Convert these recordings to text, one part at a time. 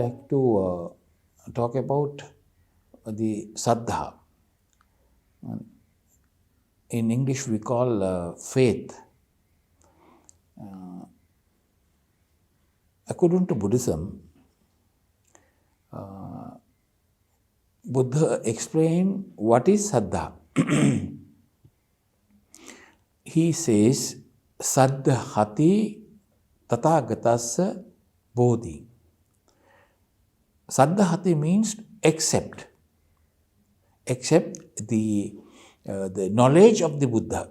like to talk about the Saddha. In English, we call faith. According to Buddhism, Buddha explained what is Saddha. He says, Saddhati Tathagatassa Bodhi. Saddhati means accept the knowledge of the Buddha.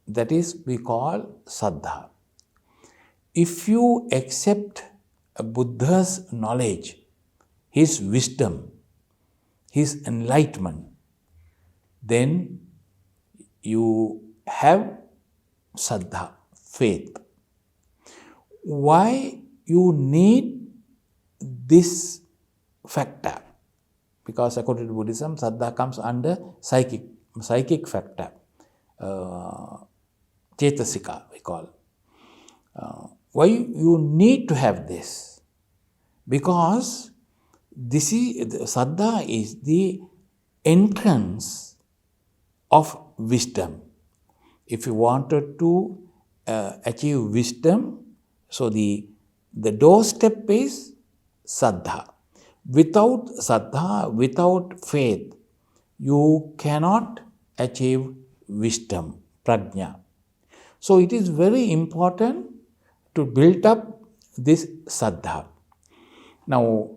That is, we call Saddha. If you accept a Buddha's knowledge, his wisdom, his enlightenment, then you have Saddha, faith. Why you need this factor? Because according to Buddhism, Saddha comes under psychic factor, Cetasika we call. Why you need to have this? Because Saddha is the entrance of wisdom. If you wanted to achieve wisdom, so the doorstep is Saddha. Without Saddha, without faith, you cannot achieve wisdom, prajna. So it is very important to build up this Saddha. Now,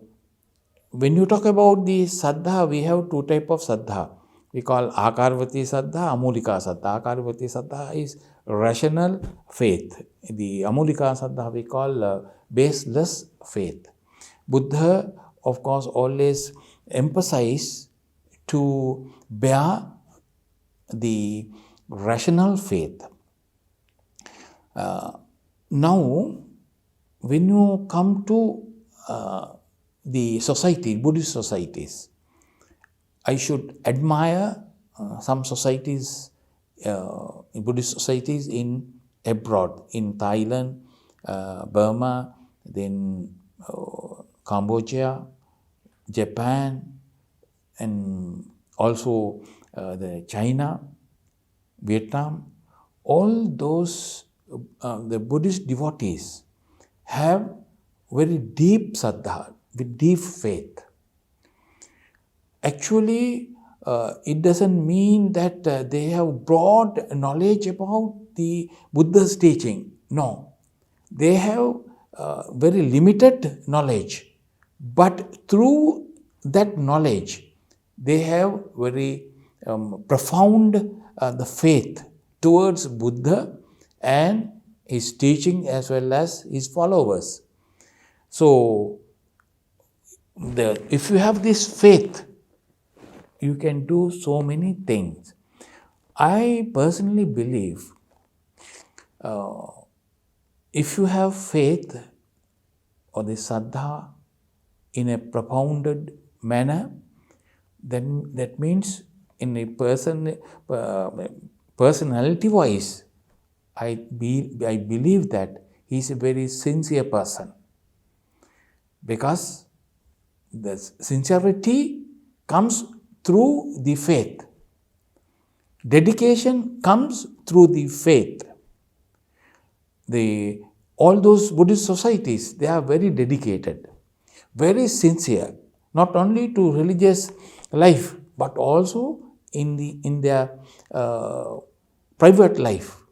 when you talk about the Saddha, we have two types of Saddha. We call Akarvati Saddha, Amulika Saddha. Akarvati Saddha is rational faith. The Amulika Saddha we call baseless faith. Buddha, of course, always emphasize to bear the rational faith. Now, when you come to the society, Buddhist societies, I should admire some societies, Buddhist societies in abroad, in Thailand, Burma, then Cambodia, Japan, and also the China, Vietnam. All those the Buddhist devotees have very deep Saddha, with deep faith. Actually, it doesn't mean that they have broad knowledge about the Buddha's teaching. No, they have very limited knowledge, but through that knowledge, they have very profound the faith towards Buddha and his teaching as well as his followers. So, if you have this faith, you can do so many things. I personally believe if you have faith or the Saddha in a profounded manner, then that means in a personality wise, I believe that he is a very sincere person, because the sincerity comes through the faith. Dedication comes through the faith. All those Buddhist societies, they are very dedicated, very sincere, not only to religious life, but also in their private life.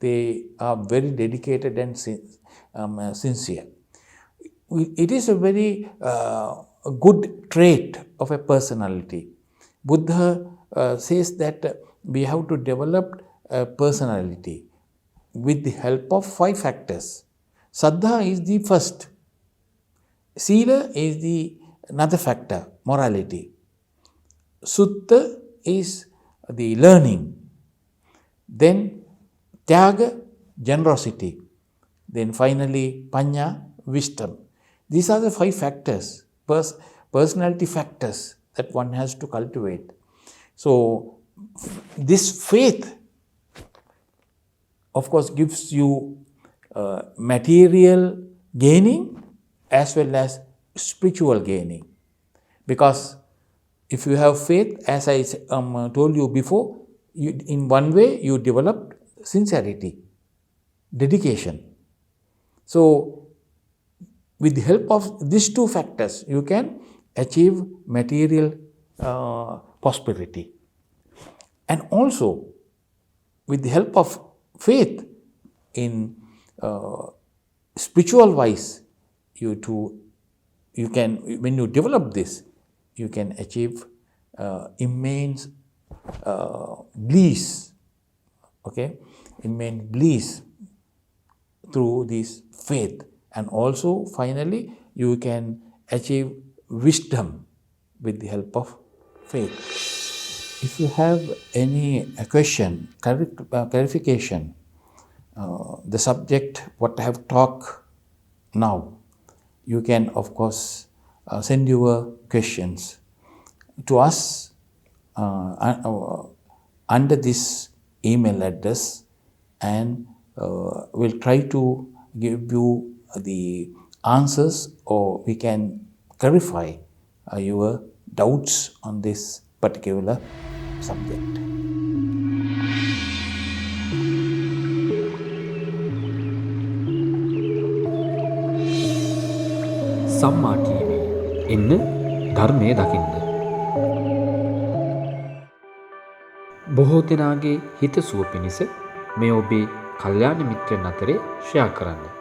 They are very dedicated and sincere. It is a very good trait of a personality. Buddha says that we have to develop a personality with the help of 5 factors. Saddha is the first. Sila is another factor, morality. Sutta is the learning. Then Tyaga, generosity. Then finally Panya, wisdom. These are the 5 factors, personality factors that one has to cultivate. So, this faith, of course, gives you material gaining as well as spiritual gaining. Because if you have faith, as I told you before, in one way you develop sincerity, dedication. So, with the help of these two factors, you can achieve material prosperity. And also, with the help of faith in spiritual wise, you can, when you develop this, you can achieve immense bliss, okay, immense bliss through this faith. And also finally you can achieve wisdom with the help of faith. If you have any question, clarification, the subject what I have talked now, you can of course send your questions to us under this email address, and we'll try to give you the answers, or we can clarify your doubts on this particular subject. සම්මා TV එන්න ධර්මය දකින්න. බොහෝ දෙනාගේ හිතසුව පිණිස මේ ඔබේ කල්යාණ මිත්‍රයන් අතරේ ෂෙයා කරන්න.